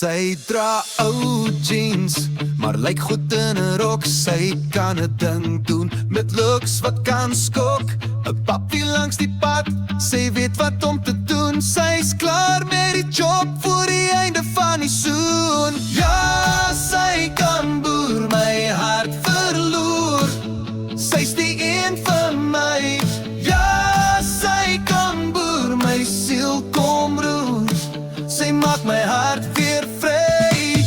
Sy dra ou jeans, maar lyk goed in 'n rok. Sy kan 'n ding doen met looks wat kan skok. 'n Pappie langs die pad, sy weet wat om te doen. Sy's klaar met die job voor die einde van die seisoen. Ja, sy kan boer, my hart verloor. Sy's die een vir my. Ja, sy kan boer, my siel kom roer. Sy maak my hart weer vry.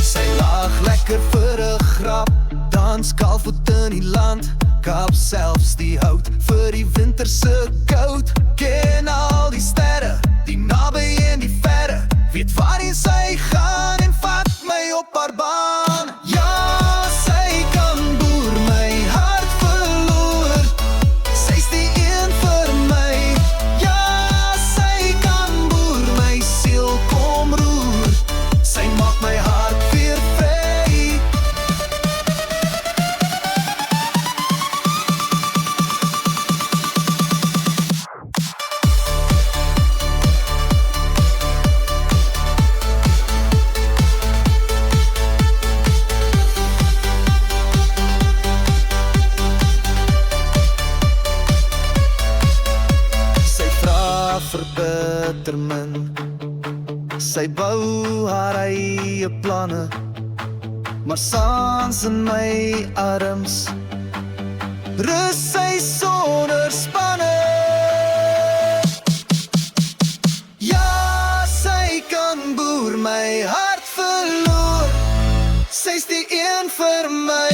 Sy lag lekker vir 'n grap, dans kaalvoet in die land, kap selfs die hout vir die winterse koud. Ken al die sterre, die naby en die verre, weet waarheen sy gaan en vat my op haar baan. Ja, sy kan boer, my hart verloor. Sy's die een vir my. Ja, sy kan boer, my siel kom roer. Sy maak my hart weer vry. Verbettermin. Sy bou haar eie planne, maar saans in my arms rus sy sonder spanne. Ja, sy kan boer, my hart verloor. Sy's die een vir my.